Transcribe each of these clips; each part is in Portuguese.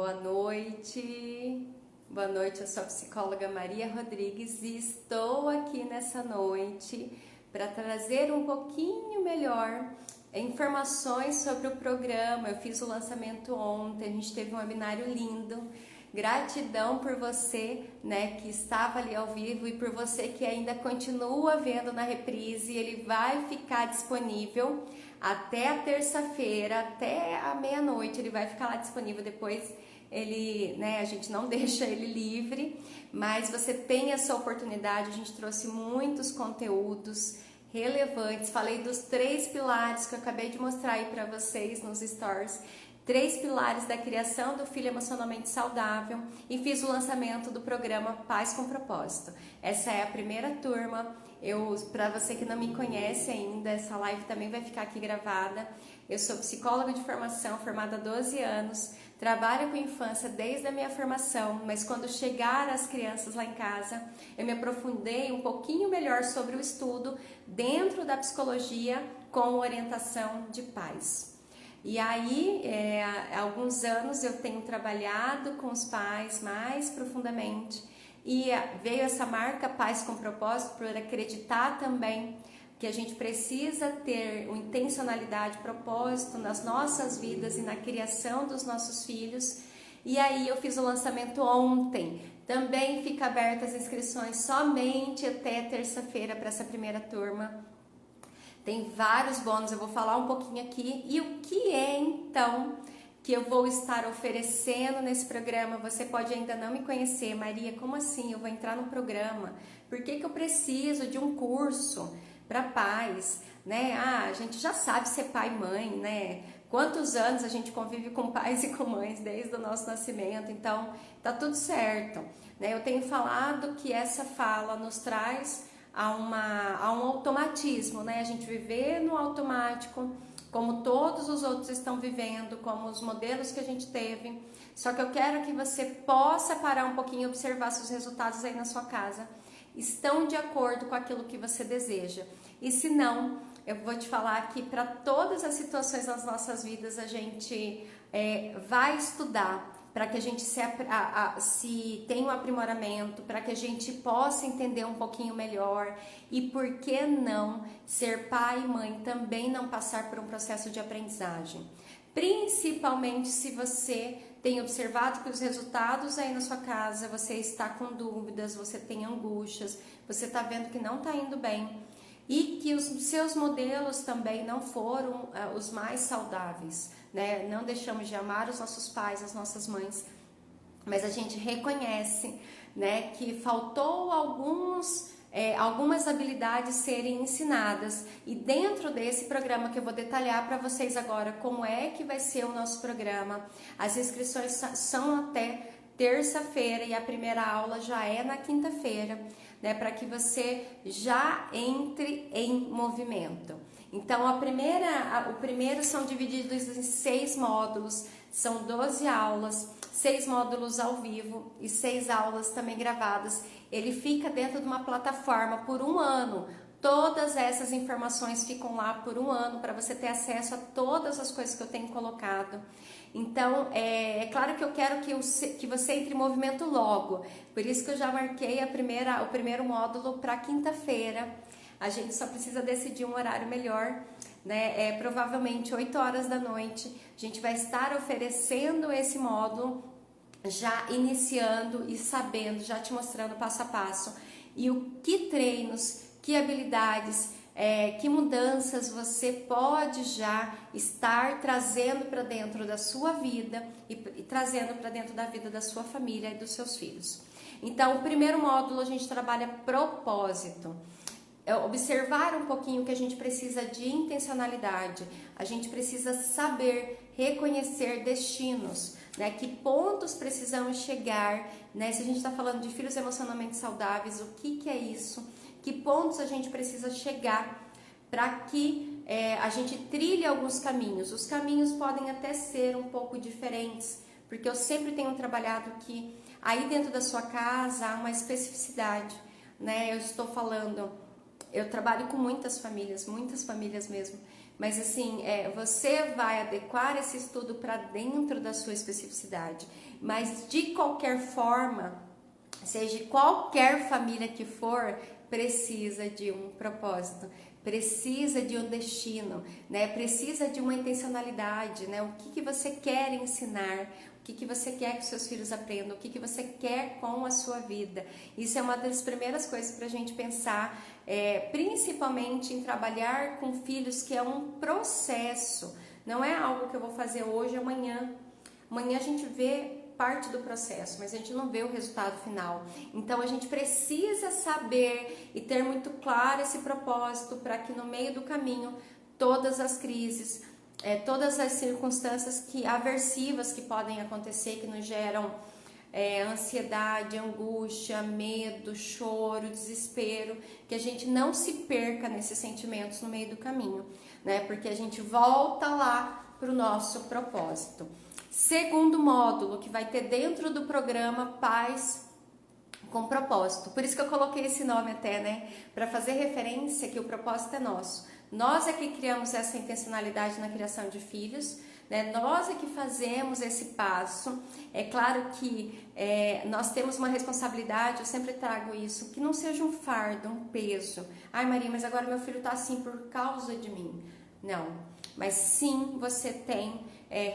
Boa noite, eu sou a psicóloga Maria Rodrigues e estou aqui nessa noite para trazer um pouquinho melhor informações sobre o programa. Eu fiz o lançamento ontem, a gente teve um webinário lindo. Gratidão por você, que estava ali ao vivo e por você que ainda continua vendo na reprise. Ele vai ficar disponível até a terça-feira, até a meia-noite. Ele vai ficar lá disponível. Depois a gente não deixa ele livre, mas você tem essa oportunidade. A gente trouxe muitos conteúdos relevantes. Falei dos 3 pilares que eu acabei de mostrar aí para vocês nos stories. 3 pilares da criação do filho emocionalmente saudável e fiz o lançamento do programa Pais com Propósito. Essa é a primeira turma. Para você que não me conhece ainda, essa live também vai ficar aqui gravada. Eu sou psicóloga de formação, formada há 12 anos, trabalho com infância desde a minha formação, mas quando chegaram as crianças lá em casa, eu me aprofundei um pouquinho melhor sobre o estudo dentro da psicologia com orientação de pais. E aí, há alguns anos eu tenho trabalhado com os pais mais profundamente e veio essa marca Pais com Propósito por acreditar também que a gente precisa ter uma intencionalidade, propósito nas nossas vidas e na criação dos nossos filhos. E aí eu fiz o lançamento ontem. Também fica aberta as inscrições somente até terça-feira para essa primeira turma. Tem vários bônus, eu vou falar um pouquinho aqui. E o que é então que eu vou estar oferecendo nesse programa? Você pode ainda não me conhecer. Maria, como assim eu vou entrar no programa? Por que eu preciso de um curso para pais? A gente já sabe ser pai e mãe, Quantos anos a gente convive com pais e com mães desde o nosso nascimento, então tá tudo certo. Eu tenho falado que essa fala nos traz a um automatismo, A gente viver no automático, como todos os outros estão vivendo, como os modelos que a gente teve. Só que eu quero que você possa parar um pouquinho e observar se os resultados aí na sua casa estão de acordo com aquilo que você deseja. E se não, eu vou te falar que para todas as situações das nossas vidas a gente vai estudar para que a gente se tenha um aprimoramento, para que a gente possa entender um pouquinho melhor e por que não ser pai e mãe também não passar por um processo de aprendizagem. Principalmente se você tem observado que os resultados aí na sua casa, você está com dúvidas, você tem angústias, você está vendo que não está indo bem e que os seus modelos também não foram os mais saudáveis. Não deixamos de amar os nossos pais, as nossas mães, mas a gente reconhece, que faltou algumas habilidades serem ensinadas. E dentro desse programa que eu vou detalhar para vocês agora como é que vai ser o nosso programa, as inscrições são até terça-feira e a primeira aula já é na quinta-feira, para que você já entre em movimento. Então, o primeiro são divididos em 6 módulos, são 12 aulas, 6 módulos ao vivo e 6 aulas também gravadas. Ele fica dentro de uma plataforma por 1 ano. Todas essas informações ficam lá por 1 ano para você ter acesso a todas as coisas que eu tenho colocado. Então, é claro que eu quero que você entre em movimento logo. Por isso que eu já marquei o primeiro módulo para quinta-feira. A gente só precisa decidir um horário melhor, provavelmente 8 horas da noite. A gente vai estar oferecendo esse módulo, já iniciando e sabendo, já te mostrando passo a passo. E que treinos, que habilidades, que mudanças você pode já estar trazendo para dentro da sua vida e trazendo para dentro da vida da sua família e dos seus filhos. Então, o primeiro módulo a gente trabalha propósito. Observar um pouquinho que a gente precisa de intencionalidade, a gente precisa saber reconhecer destinos, que pontos precisamos chegar, se a gente está falando de filhos emocionalmente saudáveis, o que é isso, que pontos a gente precisa chegar para que a gente trilhe alguns caminhos. Os caminhos podem até ser um pouco diferentes, porque eu sempre tenho trabalhado que aí dentro da sua casa há uma especificidade, Eu estou falando... Eu trabalho com muitas famílias mesmo. mas assim, você vai adequar esse estudo para dentro da sua especificidade. Mas de qualquer forma, seja qualquer família que for, precisa de um propósito, precisa de um destino, né? Precisa de uma intencionalidade, né? O que você quer ensinar, o que você quer que seus filhos aprendam, o que você quer com a sua vida. Isso é uma das primeiras coisas para a gente pensar, principalmente em trabalhar com filhos, que é um processo, não é algo que eu vou fazer hoje, amanhã. Amanhã a gente vê parte do processo, mas a gente não vê o resultado final. Então a gente precisa saber e ter muito claro esse propósito, para que no meio do caminho todas as crises, todas as circunstâncias aversivas que podem acontecer, que nos geram ansiedade, angústia, medo, choro, desespero, que a gente não se perca nesses sentimentos no meio do caminho, né? Porque a gente volta lá para o nosso propósito. Segundo módulo que vai ter dentro do programa Pais com Propósito. Por isso que eu coloquei esse nome até, né? Para fazer referência que o propósito é nosso. Nós é que criamos essa intencionalidade na criação de filhos, né? Nós é que fazemos esse passo. É claro que nós temos uma responsabilidade, eu sempre trago isso, que não seja um fardo, um peso. Ai, Maria, mas agora meu filho tá assim por causa de mim. Não, mas sim, você tem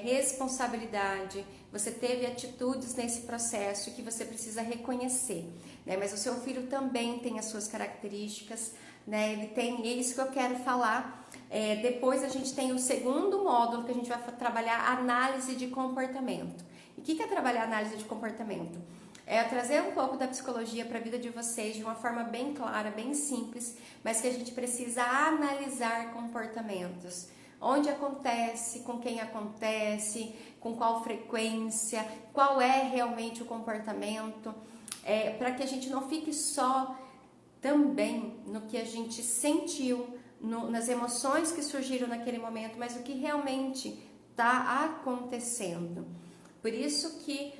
responsabilidade, você teve atitudes nesse processo que você precisa reconhecer, né? Mas o seu filho também tem as suas características, né? Ele tem, é isso que eu quero falar. Depois a gente tem o segundo módulo, que a gente vai trabalhar análise de comportamento. E o que é trabalhar análise de comportamento? É trazer um pouco da psicologia para a vida de vocês de uma forma bem clara, bem simples, mas que a gente precisa analisar comportamentos. Onde acontece, com quem acontece, com qual frequência, qual é realmente o comportamento, para que a gente não fique só também no que a gente sentiu, nas emoções que surgiram naquele momento, mas o que realmente está acontecendo. Por isso que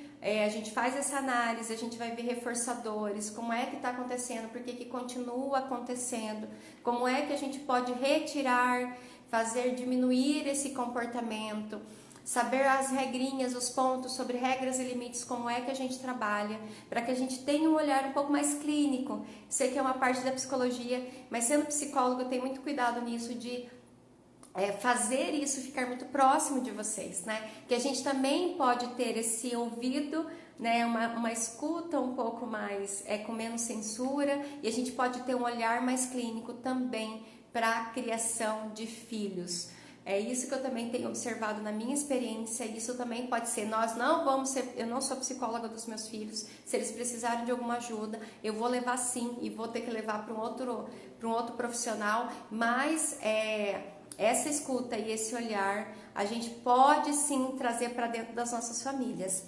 a gente faz essa análise, a gente vai ver reforçadores, como é que está acontecendo, por que continua acontecendo, como é que a gente pode retirar, fazer diminuir esse comportamento, saber as regrinhas, os pontos sobre regras e limites, como é que a gente trabalha, para que a gente tenha um olhar um pouco mais clínico. Sei que é uma parte da psicologia, mas sendo psicólogo eu tenho muito cuidado nisso de fazer isso ficar muito próximo de vocês, né? Que a gente também pode ter esse ouvido, né? Uma escuta um pouco mais, com menos censura, e a gente pode ter um olhar mais clínico também para a criação de filhos. É isso que eu também tenho observado na minha experiência. Isso também pode ser, eu não sou psicóloga dos meus filhos, se eles precisarem de alguma ajuda, eu vou levar sim, e vou ter que levar para um outro profissional, mas essa escuta e esse olhar a gente pode sim trazer para dentro das nossas famílias.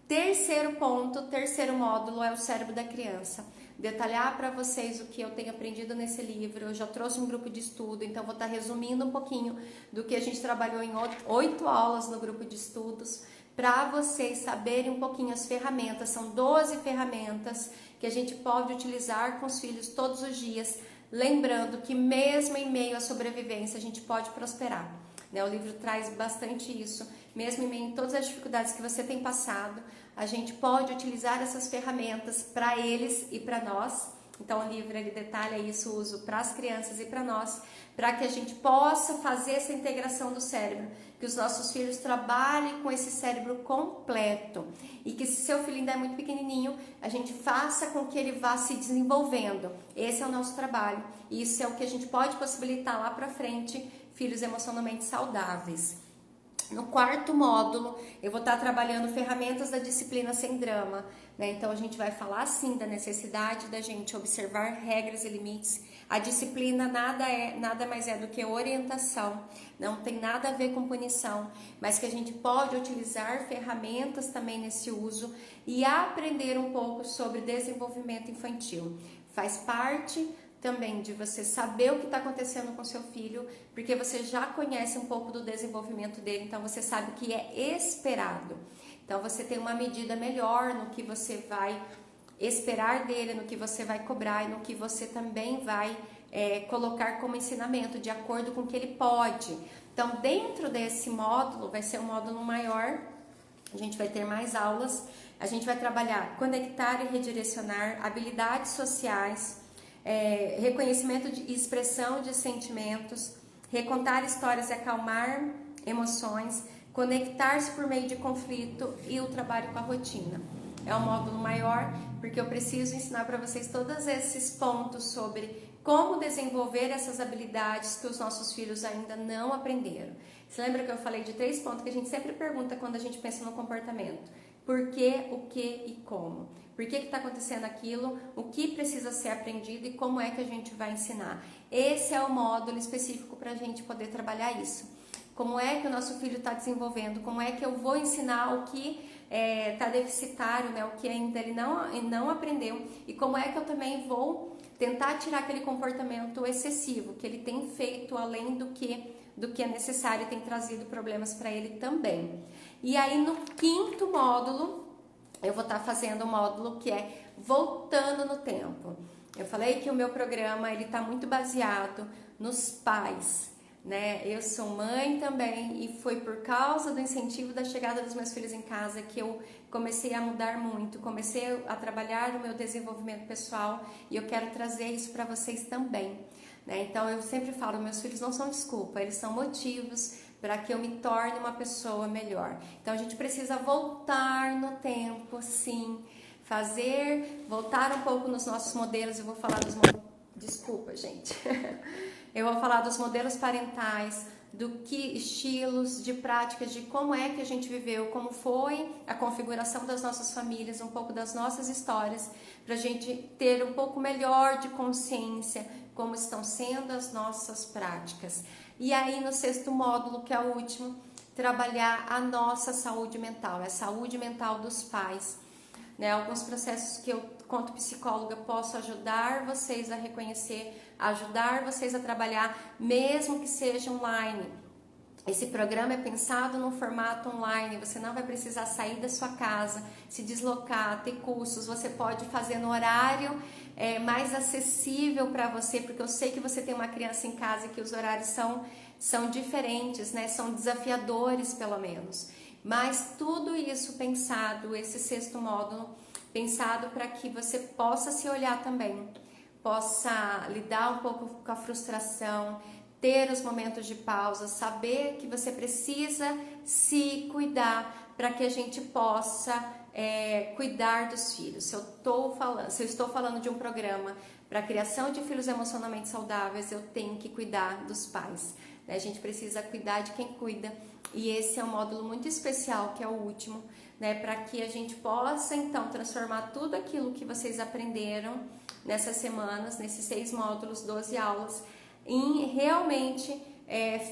Terceiro ponto, terceiro módulo é o cérebro da criança. Detalhar para vocês o que eu tenho aprendido nesse livro. Eu já trouxe um grupo de estudo, então vou estar resumindo um pouquinho do que a gente trabalhou em 8 aulas no grupo de estudos, para vocês saberem um pouquinho as ferramentas. São 12 ferramentas que a gente pode utilizar com os filhos todos os dias, lembrando que mesmo em meio à sobrevivência a gente pode prosperar, né? O livro traz bastante isso. Mesmo em meio a todas as dificuldades que você tem passado, a gente pode utilizar essas ferramentas para eles e para nós. Então o livro ele detalha isso, o uso para as crianças e para nós, para que a gente possa fazer essa integração do cérebro, que os nossos filhos trabalhem com esse cérebro completo, e que se seu filho ainda é muito pequenininho, a gente faça com que ele vá se desenvolvendo. Esse é o nosso trabalho, e isso é o que a gente pode possibilitar lá para frente, filhos emocionalmente saudáveis. No quarto módulo, eu vou estar trabalhando ferramentas da disciplina sem drama, né? Então, a gente vai falar, sim, da necessidade da gente observar regras e limites. A disciplina nada mais é do que orientação, não tem nada a ver com punição, mas que a gente pode utilizar ferramentas também nesse uso e aprender um pouco sobre desenvolvimento infantil. Faz parte também de você saber o que está acontecendo com seu filho, porque você já conhece um pouco do desenvolvimento dele, então você sabe o que é esperado. Então você tem uma medida melhor no que você vai esperar dele, no que você vai cobrar e no que você também vai colocar como ensinamento, de acordo com o que ele pode. Então, dentro desse módulo, vai ser um módulo maior, a gente vai ter mais aulas, a gente vai trabalhar conectar e redirecionar, habilidades sociais, reconhecimento e expressão de sentimentos, recontar histórias e acalmar emoções, conectar-se por meio de conflito e o trabalho com a rotina. É um módulo maior, porque eu preciso ensinar para vocês todos esses pontos sobre como desenvolver essas habilidades que os nossos filhos ainda não aprenderam. Você lembra que eu falei de 3 pontos que a gente sempre pergunta quando a gente pensa no comportamento? Por quê, o que e como? Por que está acontecendo aquilo? O que precisa ser aprendido e como é que a gente vai ensinar? Esse é o módulo específico para a gente poder trabalhar isso. Como é que o nosso filho está desenvolvendo? Como é que eu vou ensinar o que está deficitário, né? O que ainda ele não aprendeu? E como é que eu também vou tentar tirar aquele comportamento excessivo que ele tem feito além do que é necessário e tem trazido problemas para ele também. E aí no 5º módulo, eu vou estar fazendo um módulo que é voltando no tempo. Eu falei que o meu programa ele está muito baseado nos pais, né? Eu sou mãe também e foi por causa do incentivo da chegada dos meus filhos em casa que eu comecei a mudar muito, comecei a trabalhar o meu desenvolvimento pessoal e eu quero trazer isso para vocês também, né? Então eu sempre falo, meus filhos não são desculpa, eles são motivos para que eu me torne uma pessoa melhor. Então a gente precisa voltar no tempo, sim, voltar um pouco nos nossos modelos. Eu vou falar dos desculpa, gente. Eu vou falar dos modelos parentais, estilos de práticas, de como é que a gente viveu, como foi a configuração das nossas famílias, um pouco das nossas histórias, para a gente ter um pouco melhor de consciência como estão sendo as nossas práticas. E aí no 6º módulo, que é o último, trabalhar a nossa saúde mental, a saúde mental dos pais, né? Alguns processos que eu, quanto psicóloga, posso ajudar vocês a reconhecer, ajudar vocês a trabalhar, mesmo que seja online. Esse programa é pensado no formato online, você não vai precisar sair da sua casa, se deslocar, ter cursos, você pode fazer no horário mais acessível para você, porque eu sei que você tem uma criança em casa e que os horários são diferentes, né? São desafiadores pelo menos. Mas tudo isso pensado, esse 6º módulo, pensado para que você possa se olhar também, possa lidar um pouco com a frustração, ter os momentos de pausa, saber que você precisa se cuidar para que a gente possa cuidar dos filhos. Se eu estou falando de um programa para a criação de filhos emocionalmente saudáveis, eu tenho que cuidar dos pais, né? A gente precisa cuidar de quem cuida, e esse é um módulo muito especial, que é o último, né? Para que a gente possa então transformar tudo aquilo que vocês aprenderam nessas semanas, nesses 6 módulos, 12 aulas, em realmente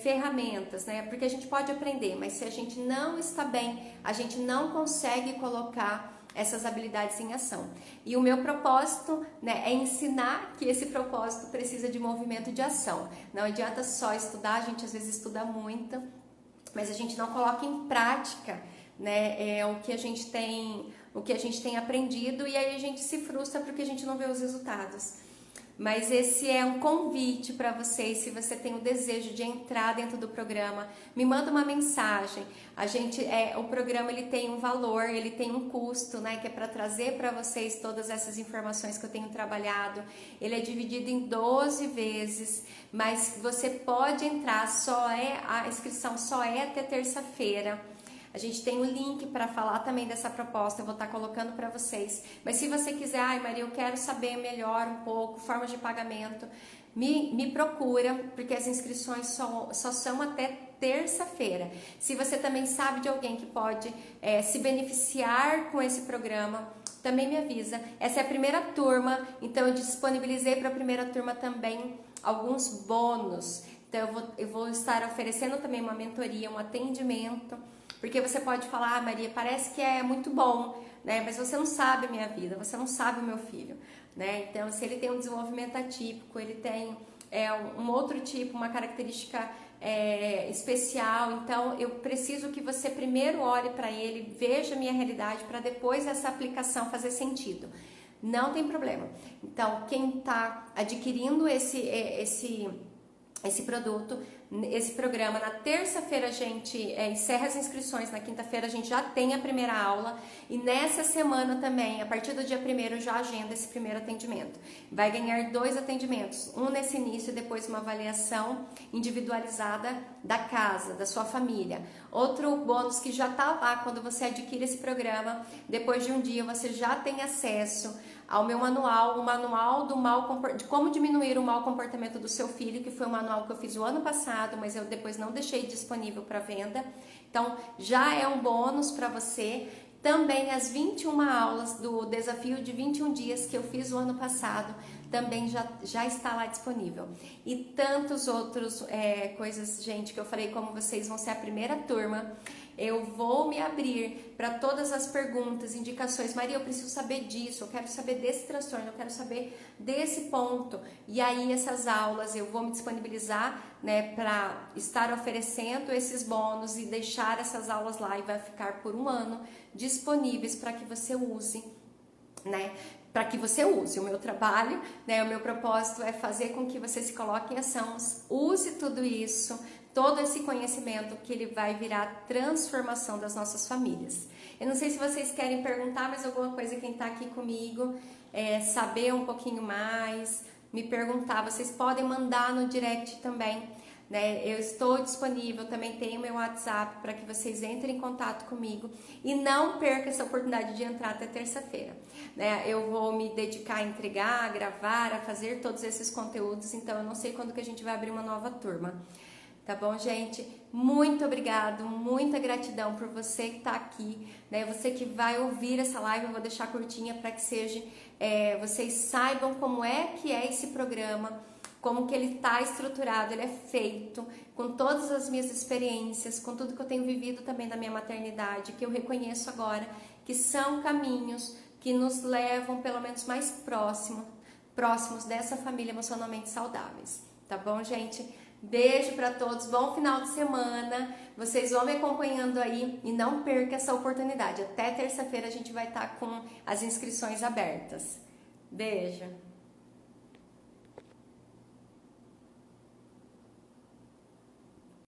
ferramentas, né? Porque a gente pode aprender, mas se a gente não está bem, a gente não consegue colocar essas habilidades em ação. E o meu propósito, né, é ensinar que esse propósito precisa de movimento de ação. Não adianta só estudar, a gente às vezes estuda muito, mas a gente não coloca em prática, né, o que a gente tem aprendido, e aí a gente se frustra porque a gente não vê os resultados. Mas esse é um convite para vocês, se você tem o desejo de entrar dentro do programa, me manda uma mensagem. O programa ele tem um valor, ele tem um custo, né, que é para trazer para vocês todas essas informações que eu tenho trabalhado. Ele é dividido em 12 vezes, mas você pode entrar, a inscrição só é até terça-feira. A gente tem o link para falar também dessa proposta, eu vou estar colocando para vocês. Mas se você quiser, Maria, eu quero saber melhor um pouco, formas de pagamento, me procura, porque as inscrições só são até terça-feira. Se você também sabe de alguém que pode se beneficiar com esse programa, também me avisa. Essa é a primeira turma, então eu disponibilizei para a primeira turma também alguns bônus. Então eu vou estar oferecendo também uma mentoria, um atendimento, porque você pode falar, Maria, parece que é muito bom, né? Mas você não sabe a minha vida, você não sabe o meu filho, né? Então, se ele tem um desenvolvimento atípico, ele tem um outro tipo, uma característica especial, então eu preciso que você primeiro olhe para ele, veja a minha realidade, para depois essa aplicação fazer sentido. não tem problema. Então, quem está adquirindo esse produto, esse programa, na terça-feira a gente encerra as inscrições, na quinta-feira a gente já tem a primeira aula e nessa semana também, a partir do dia 1º, já agenda esse primeiro atendimento. Vai ganhar 2 atendimentos, um nesse início e depois uma avaliação individualizada da casa, da sua família. Outro bônus que já está lá quando você adquire esse programa, depois de um dia você já tem acesso ao meu manual, o manual de como diminuir o mau comportamento do seu filho, que foi um manual que eu fiz o ano passado, mas eu depois não deixei disponível para venda. Então, já é um bônus para você. Também as 21 aulas do desafio de 21 dias que eu fiz o ano passado, também já está lá disponível. E tantos outros coisas, gente, que eu falei, como vocês vão ser a primeira turma, eu vou me abrir para todas as perguntas, indicações. Maria, eu preciso saber disso, eu quero saber desse transtorno, eu quero saber desse ponto. E aí essas aulas eu vou me disponibilizar, né, para estar oferecendo esses bônus e deixar essas aulas lá, e vai ficar por um ano disponíveis para que você use, né? Para que você use. O meu trabalho, né, o meu propósito é fazer com que você se coloque em ação, use tudo isso, todo esse conhecimento, que ele vai virar transformação das nossas famílias. Eu não sei se vocês querem perguntar mais alguma coisa, quem está aqui comigo, saber um pouquinho mais, me perguntar, vocês podem mandar no direct também, né? Eu estou disponível, também tenho meu WhatsApp para que vocês entrem em contato comigo e não perca essa oportunidade de entrar até terça-feira, né? Eu vou me dedicar a entregar, a gravar, a fazer todos esses conteúdos, então eu não sei quando que a gente vai abrir uma nova turma. Tá bom, gente? Muito obrigado, muita gratidão por você que está aqui, né? Você que vai ouvir essa live, eu vou deixar curtinha para que seja, vocês saibam como é que é esse programa, como que ele está estruturado, ele é feito com todas as minhas experiências, com tudo que eu tenho vivido também da minha maternidade, que eu reconheço agora, que são caminhos que nos levam pelo menos mais próximos dessa família emocionalmente saudáveis. Tá bom, gente? Beijo para todos, bom final de semana, vocês vão me acompanhando aí e não perca essa oportunidade. Até terça-feira a gente vai estar com as inscrições abertas. Beijo!